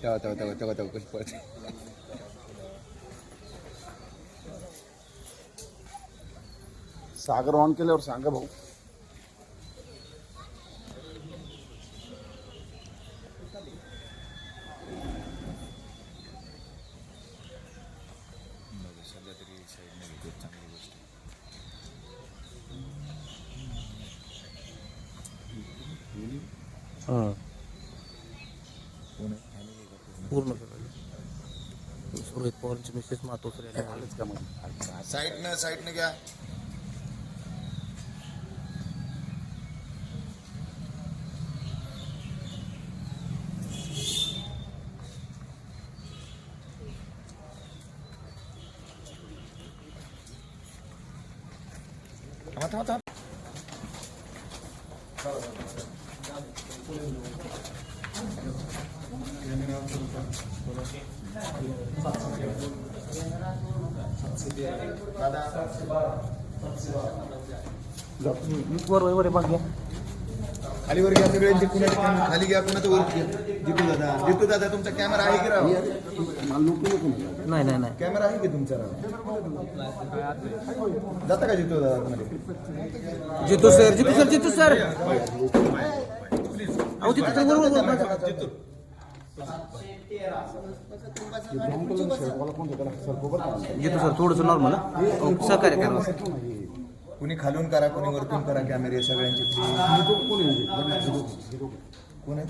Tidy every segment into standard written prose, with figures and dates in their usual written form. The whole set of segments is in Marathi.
तेव्हा कशी पळते. सागर ऑन केल्यावर सांगा भाऊ. पूर्ण रोहित पवारची मिसेस मातोश्री साईडनं घ्या. थांबा. वर बघ घ्या. खाली वर घ्या सगळ्यांचे. खाली घ्या. कुणाचं वर घ्या. जितू दादा तुमचा कॅमेरा आहे की राव? नाही कॅमेरा आहे की तुमचा राव? जाता का जितू दादा मध्ये? जितू सर अहो जितू सर थोडस नॉर्मल सहकार्य करा. कुणी खालून करा, कुणी वरतून करा कॅमेरे सगळ्यांचे. कोण आहे?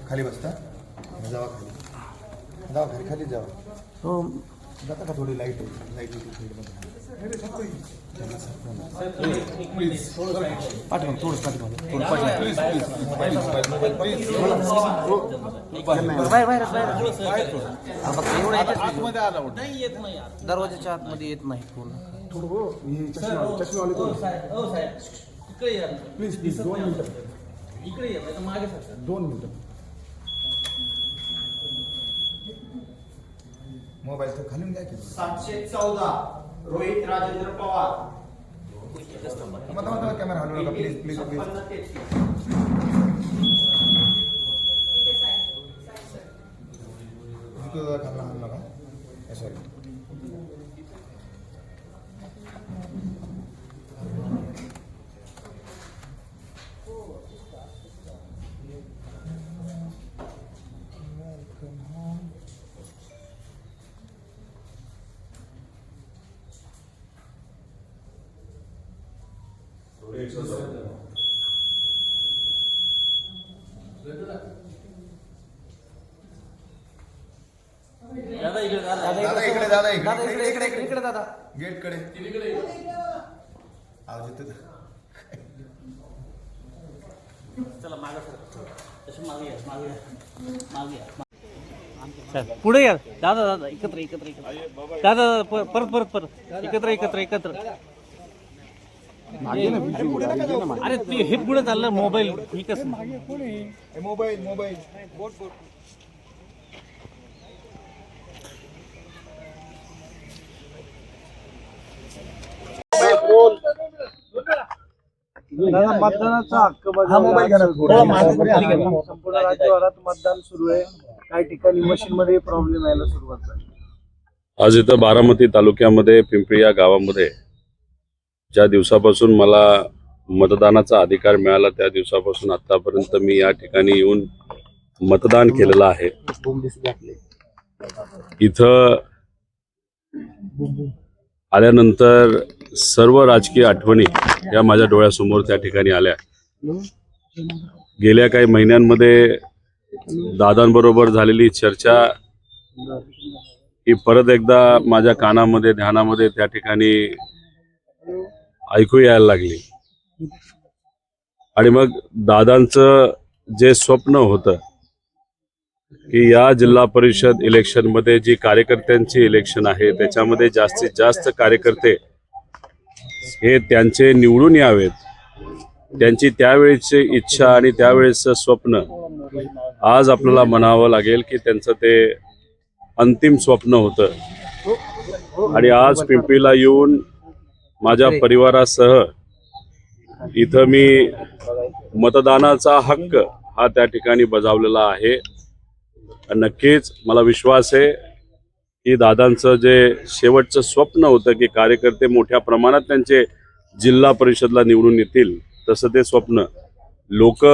खाली बसता जावा. खाली जावा. जाता का थोडी लाईट दरवाजाच्या आतमध्ये येत नाही कोण. प्लीज 2 मिनिटं. इकडे 2 मिनिटं. मोबाईल तर खालून घ्या की. 714 रोहित राजेंद्र पवार. कॅमेरा हलवू नका प्लीज. कॅमेरा हलवू नका. सॉरी. इकडे दादा गेट कडे. पुढे या दादा एकत्र दादा परत एकत्र. अरे ते हे पुढे चाललं मोबाईल. मोबाईल बोट. मतदानाचा हक्क संपूर्ण राज्यभरात मतदान सुरू आहे. काही ठिकाणी मशीन मध्ये प्रॉब्लेम यायला सुरुवात झाली. आज इथं बारामती तालुक्यामध्ये पिंपरी या गावामध्ये ज्या दिवसापासून मला मतदानाचा अधिकार मिळाला त्या दिवसापासून आतापर्यंत मी या ठिकाणी येऊन मतदान केलेलं आहे. इथं आल्यानंतर सर्व राजकीय आठवणी या माझ्या डोळ्यासमोर त्या ठिकाणी आल्या. गेल्या काही महिन्यांमध्ये दादांबरोबर झालेली चर्चा ही परत एकदा माझ्या कानामध्ये ध्यानामध्ये त्या ठिकाणी ऐकू यायला लागली. आणि मग दादांचं जे स्वप्न होतं की या जिल्हा परिषद इलेक्शनमध्ये जी कार्यकर्त्यांची इलेक्शन आहे त्याच्यामध्ये जास्तीत जास्त कार्यकर्ते हे त्यांचे निवडून यावेत, त्यांची त्यावेळेची इच्छा आणि त्यावेळेचं स्वप्न आज आपल्याला म्हणावं लागेल की त्यांचं ते अंतिम स्वप्न होतं. आणि आज पिंपरीला येऊन माझ्या परिवारासह इथं मी मतदानाचा हक्क हा त्या ठिकाणी बजावलेला आहे. नक्कीच मला विश्वास आहे की दादांचं जे शेवटचं स्वप्न होतं की कार्यकर्ते मोठ्या प्रमाणात त्यांचे जिल्हा परिषदला निवडून येतील, तसं ते स्वप्न लोक,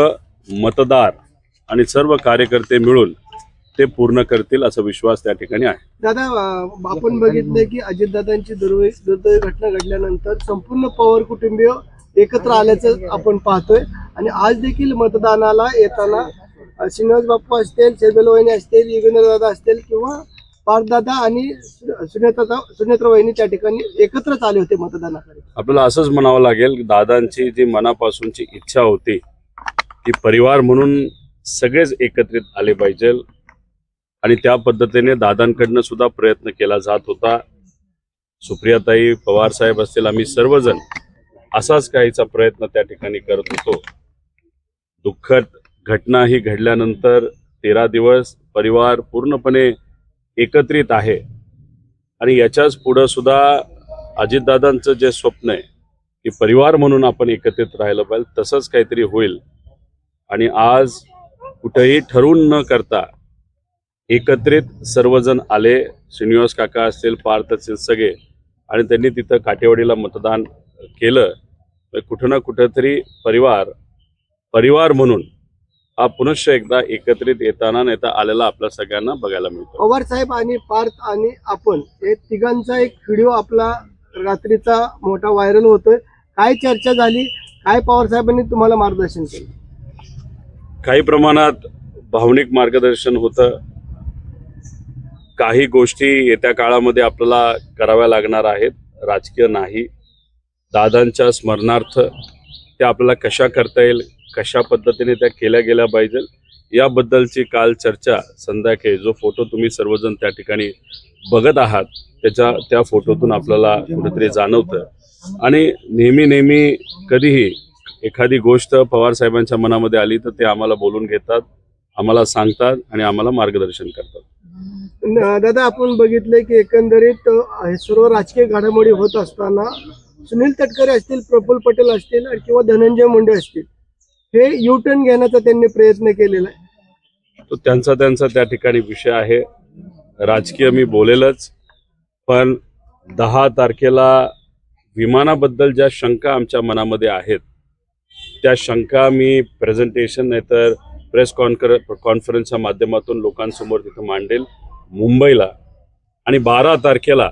मतदार आणि सर्व कार्यकर्ते मिळून ते पूर्ण करतील असा विश्वास त्या ठिकाणी आहे. दादा, आपण बघितलंय की अजितदादांची दुर्दैवी घटना घडल्यानंतर संपूर्ण पवार कुटुंबीय एकत्र आल्याचं आपण पाहतोय आणि आज देखील मतदानाला येताना श्रीनिवास बाप्पू असतील, शर्मिला वहिनी असतील, योगेंद्र दादा असतील किंवा पार्थदादा आणि सुनेत्रा वहिनी त्या ठिकाणी एकत्रच आले होते मतदानाकडे. आपल्याला असंच म्हणावं लागेल की दादांची जी मनापासूनची इच्छा होती की परिवार म्हणून सगळेच एकत्रित आले पाहिजे आणि त्या पद्धतीने दादांकडनं सुद्धा प्रयत्न केला जात होता. सुप्रियाताई, पवार साहेब असतील, आम्ही सर्वजण असाच काहीचा प्रयत्न त्या ठिकाणी करत होतो. दुःखद घटना ही घडल्यानंतर 13 दिवस परिवार पूर्णपणे एकत्रित आहे आणि याच्याच पुढं सुद्धा अजितदादांचं जे स्वप्न आहे की परिवार म्हणून आपण एकत्रित राहिलं पाहिजे, तसंच काहीतरी होईल. आणि आज कुठेही ठरवून न करता एकत्रित सर्वजण आले. श्रीनिवास काका असतील, पार्थ असतील, सगळे, आणि त्यांनी तिथं काटेवाडीला मतदान केलं. कुठं ना कुठंतरी परिवार म्हणून हा पुनश्च एकदा एकत्रित येताना नेता आलेला आपल्या सगळ्यांना बघायला मिळतो. पवार साहेब आणि पार्थ आणि आपण हे तिघांचा एक व्हिडिओ आपला रात्रीचा मोठा व्हायरल होतोय. काय चर्चा झाली, काय पवार साहेबांनी तुम्हाला मार्गदर्शन केलं? काही प्रमाणात भावनिक मार्गदर्शन होतं. काही गोष्टी येत्या काळामध्ये आपल्याला कराव्या लागणार आहेत, राजकीय नाही. दादांच्या स्मरणार्थ त्या आपल्याला कशा करता येईल, कशा पद्धतीने त्या केल्या गेल्या पाहिजे याबद्दलची काल चर्चा संध्याकाळी, जो फोटो तुम्ही सर्वजण त्या ठिकाणी बघत आहात त्या फोटोतून आपल्याला कुठेतरी जाणवतं. आणि नेहमी कधीही एखादी गोष्ट पवार साहेबांच्या मनामध्ये आली तर ते आम्हाला बोलून घेतात, आम्हाला सांगतात आणि आम्हाला मार्गदर्शन करतात. दादा, आपण बघितलंय की एकंदरीत हे सर्व राजकीय घडामोडी होत असताना सुनील तटकरे असतील, प्रफुल्ल पटेल असतील किंवा धनंजय मुंडे असतील, हे युटर्न घेण्याचा त्यांनी प्रयत्न केलेला आहे. तो त्यांचा त्या ठिकाणी विषय आहे. राजकीय मी बोलेलच, पण 10 तारखेला विमानाबद्दल ज्या शंका आमच्या मनामध्ये आहेत त्या शंका मी प्रेझेंटेशन नाहीतर प्रेस कॉन्फरन्सच्या माध्यमातून लोकांसमोर तिथं मांडेल मुंबईला. आणि 12 तारखेला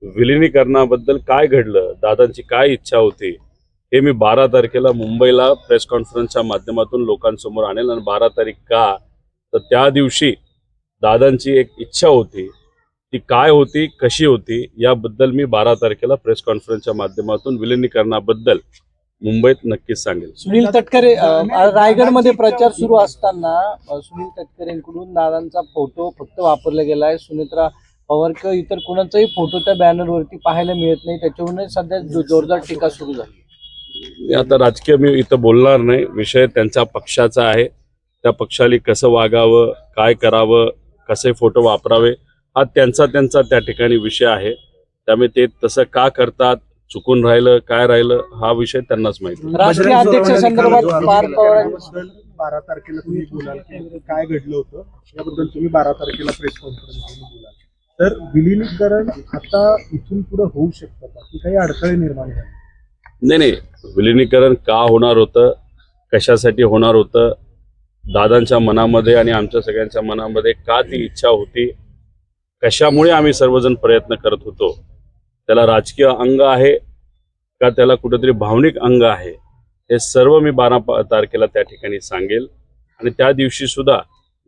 विलिनीकरणाबद्दल काय घडलं, दादांची काय इच्छा होती, हे मी 12 तारखेला मुंबईला प्रेस कॉन्फरन्सच्या माध्यमातून लोकांसमोर आणेल. आणि 12 तारीख का, तर त्या दिवशी दादांची एक इच्छा होती, ती काय होती, कशी होती, याबद्दल मी 12 तारखेला प्रेस कॉन्फरन्सच्या माध्यमातून विलिनीकरणाबद्दल मुंबईत नक्कीच सांगेल. सुनील तटकरे, रायगडमध्ये प्रचार सुरू असताना सुनील तटकरेंकडून दादांचा फोटो फक्त वापरला गेलाय. सुनेत्रा पवार किंवा इतर कोणाचाही फोटो त्या बॅनरवरती पाहायला मिळत नाही. त्याच्यावरून सध्या जोरदार टीका सुरू झाली. आता राजकीय मी इथं बोलणार नाही. विषय त्यांच्या पक्षाचा आहे. त्या पक्षाला कसं वागावं, काय करावं, कसे फोटो वापरावे, हा त्यांचा त्या ठिकाणी विषय आहे. त्यामुळे ते तसं का करतात, चुकून राहिलं, काय राहिलं, हा विषय त्यांनाच माहिती. राष्ट्रीय अध्यक्ष संदर्भात पार्थ पवार 12 तारखेला तुम्ही बोलाल की काय घडलं होतं याबद्दल तुम्ही 12 तारखेला प्रेस कॉन्फरन्स बोलाल. तर विलिनीकरण आता इथून पुढे होऊ शकतं का, की काही अडथळे निर्माण झाले? नाही, विलिनीकरण का होणार होतं, कशासाठी होणार होतं, दादांच्या मनामध्ये आणि आमच्या सगळ्यांच्या मनामध्ये का ती इच्छा होती, कशामुळे आम्ही सर्वजण प्रयत्न करत होतो, त्याला राजकीय अंग आहे का त्याला कुठेतरी भावनिक अंग आहे, हे सर्व मी 12 तारखेला त्या ठिकाणी सांगेल. आणि त्या दिवशी सुद्धा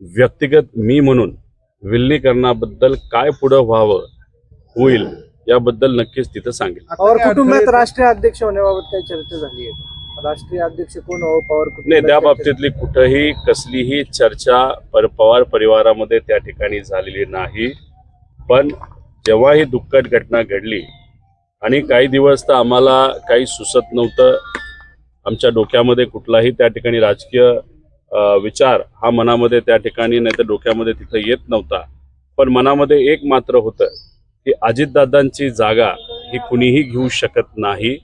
व्यक्तिगत मी म्हणून विलिनीकरणाबद्दल काय पुढं व्हावं होईल याबद्दल नक्कीच तिथं सांगेल. पवार कुटुंबात राष्ट्रीय अध्यक्ष होण्याबाबत काही चर्चा झाली आहे? राष्ट्रीय अध्यक्ष कोण हो पवार नाही, कुटुंबात? त्या बाबतीतली कुठंही कसलीही चर्चा पवार परिवारामध्ये त्या ठिकाणी झालेली नाही. पण जेव्हा ही दुःखद घटना घडली आणि काही दिवस तर आम्हाला काही सुचत नव्हतं, आमच्या डोक्यामध्ये कुठलाही त्या ठिकाणी राजकीय विचार हा मनामध्ये त्या ठिकाणी नाही तर डोक्यामध्ये तिथं येत नव्हता. पण मनामध्ये एक मात्र होतं की अजितदादांची जागा ही कुणीही घेऊ शकत नाही.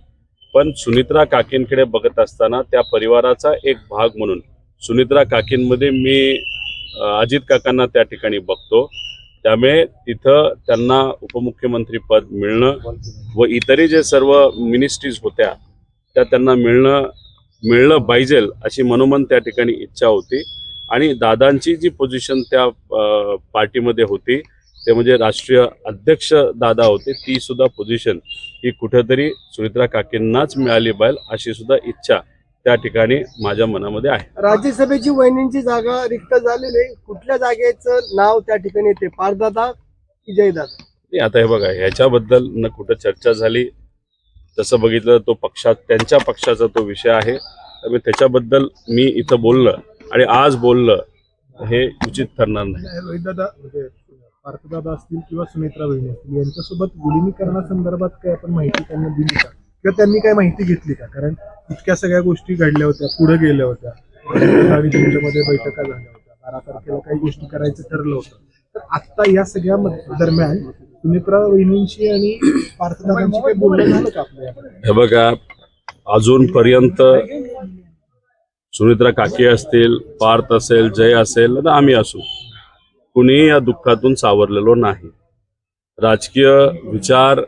पण सुनित्रा काकींकडे बघत असताना त्या परिवाराचा एक भाग म्हणून सुनित्रा काकींमध्ये मी अजित काकांना त्या ठिकाणी बघतो. त्यामुळे तिथं त्यांना उपमुख्यमंत्री पद मिळणं व इतरही जे सर्व मिनिस्ट्रीज होत्या त्या त्यांना मिळलं पाहिजे अशी मनोमन त्या ठिकाणी इच्छा होती. आणि दादांची जी पोझिशन त्या पार्टीमध्ये होती ते म्हणजे राष्ट्रीय अध्यक्ष दादा होते, ती सुद्धा पोझिशन ही कुठेतरी सुनित्रा काकींनाच मिळाली पाहिजे अशी सुद्धा इच्छा त्या ठिकाणी माझ्या मनामध्ये आहे. राज्यसभेची वहिनींची जागा रिक्त झालेली आहे. कुठल्या जागेचं नाव त्या ठिकाणी येते, पारदादा की जयदादा? नाही, आता हे बघा, ह्याच्याबद्दल न कुठं चर्चा झाली. तसं बघितलं तो त्यांच्या पक्षाचा तो विषय आहे. त्यामुळे त्याच्याबद्दल मी इथं बोललं आणि आज बोललं हे उचित ठरणार नाही. रोहितदादा म्हणजे पार्थदादा असतील किंवा सुनेत्रा वहिनी असतील यांच्यासोबत विलिनीकरणासंदर्भात काय आपण माहिती त्यांना दिली का किंवा त्यांनी काय माहिती घेतली का? कारण इतक्या सगळ्या गोष्टी घडल्या होत्या, पुढे गेल्या होत्या आणि तुमच्यामध्ये बैठका झाल्या होत्या, 12 तारखेला काही गोष्टी करायचं ठरलं होतं. तर आता या सगळ्या दरम्यान सुनेत्रा वहिनींशी आणि पार्थदादांशी काही बोलणं झालं का आपल्या? हे बघा, अजूनपर्यंत सुनित्रा काकी असतील, पार्थ असेल, जय असेल, तर आम्ही असू, कुणीही या दुःखातून सावरलेलो नाही. राजकीय विचार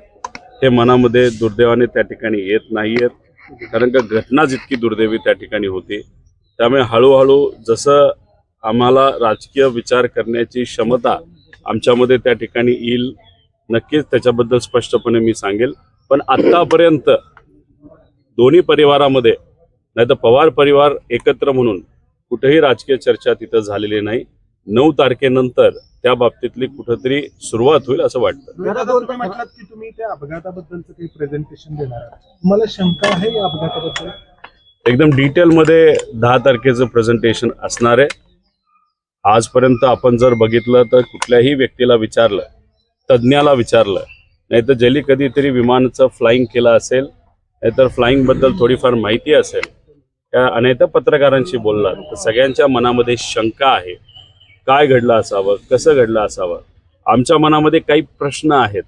हे मनामध्ये दुर्दैवाने त्या ठिकाणी येत नाहीयेत, कारण का घटनाच इतकी दुर्दैवी त्या ठिकाणी होती. त्यामुळे हळूहळू जसं आम्हाला राजकीय विचार करण्याची क्षमता आमच्यामध्ये त्या ठिकाणी येईल, नक्कीच त्याच्याबद्दल स्पष्टपणे मी सांगेल. पण आत्तापर्यंत दोन्ही परिवारामध्ये नाही तर पवार परिवार एकत्र म्हणून कुठेही राजकीय चर्चा तिथं झालेली नाही. 9 तारखेनंतर त्या बाबतीतली कुठेतरी सुरुवात होईल असं वाटतं. म्हटलात की तुम्ही त्या अपघाताबद्दलचं काही प्रेझेंटेशन देणार आहात, तुम्हाला शंका आहे या अपघाताबद्दल? एकदम डिटेलमध्ये 10 तारखेचं प्रेझेंटेशन असणार आहे. आजपर्यंत आपण जर बघितलं तर कुठल्याही व्यक्तीला विचारलं, तज्ज्ञाला विचारलं, नाहीतर ज्यांनी कधीतरी विमानाचं फ्लाईंग केलं असेल, नाहीतर फ्लाईंगबद्दल थोडीफार माहिती असेल, त्या अनेक पत्रकारांशी बोललात तर सगळ्यांच्या मनामध्ये शंका आहे. काय घडलं असावं, कसं घडलं असावं. आमच्या मनामध्ये काही प्रश्न आहेत.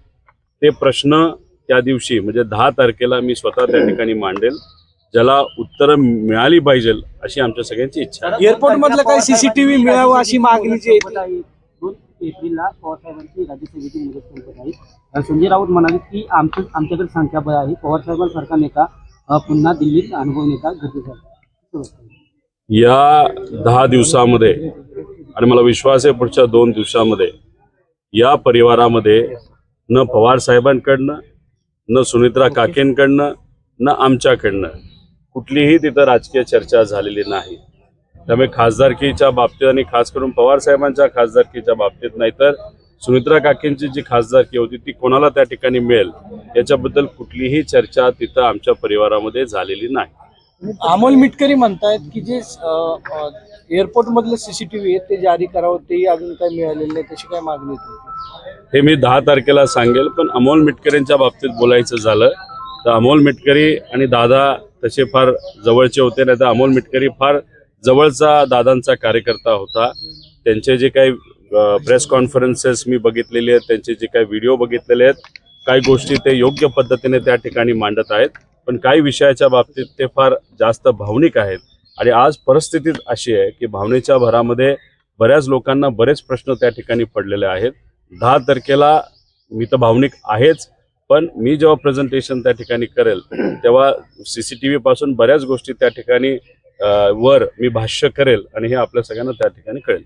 ते प्रश्न त्या दिवशी म्हणजे 10 तारखेला मी स्वतः त्या ठिकाणी मांडेल, ज्याला उत्तरं मिळाली पाहिजे अशी आमच्या सगळ्यांची इच्छा आहे. एअरपोर्ट मधलं काही सीसीटीव्ही मिळावं अशी मागणी जी आहे 2 एप्रिलला पवारसाहेबांची राज्यसभेची मुदत संपत आहे. संजय राऊत म्हणाले की आमच्याकडे संख्याबळ आहे, पवारसाहेबांसारखा नेता पुन्हा दिल्लीत अनुभवण्याचा गरजेचा आहे. या 10 दिवसामध्ये आणि मला विश्वास आहे पुढच्या 2 दिवसामध्ये या परिवारामध्ये न पवार साहेबांकडनं, न सुनित्रा काकेंकडनं, न आमच्याकडनं कुठलीही तिथं राजकीय चर्चा झालेली नाही. त्यामुळे खासदारकीच्या बाबतीत आणि खास करून पवार साहेबांच्या खासदारकीच्या बाबतीत नाही तर सुनित्रा काकेंची जी खासदारकी होती ती कोणाला त्या ठिकाणी मिळेल याच्याबद्दल कुठलीही चर्चा तिथं आमच्या परिवारामध्ये झालेली नाही. अमोल मिटकरी म्हणतायत की जे एअरपोर्ट मधले सीसीटीव्ही आहेत ते जारी करावं, तेही अजून काही मिळालेलं नाही, तशी काय मागणी आहे? हे मी 10 तारखेला सांगेल. पण अमोल मिटकरींच्या बाबतीत बोलायचं झालं तर अमोल मिटकरी आणि दादा तसे फार जवळचे होते, नाही तर अमोल मिटकरी फार जवळचा दादांचा कार्यकर्ता होता. त्यांचे जे काही प्रेस कॉन्फरन्सेस मी बघितलेले आहेत, त्यांचे जे काही व्हिडिओ बघितलेले आहेत, काही गोष्टी ते योग्य पद्धतीने त्या ठिकाणी मांडत आहेत. पण काही विषयाच्या बाबतीत ते फार जास्त भावनिक आहेत. आणि आज परिस्थितीच अशी आहे की भावनेच्या भरामध्ये बऱ्याच लोकांना बरेच प्रश्न त्या ठिकाणी पडलेले आहेत. 10 तारखेला मी तर भावनिक आहेच, पण मी जेव्हा प्रेझेंटेशन त्या ठिकाणी करेल तेव्हा CCTV पासून बऱ्याच गोष्टी त्या ठिकाणी वर मी भाष्य करेल आणि हे आपल्या सगळ्यांना त्या ठिकाणी कळेल.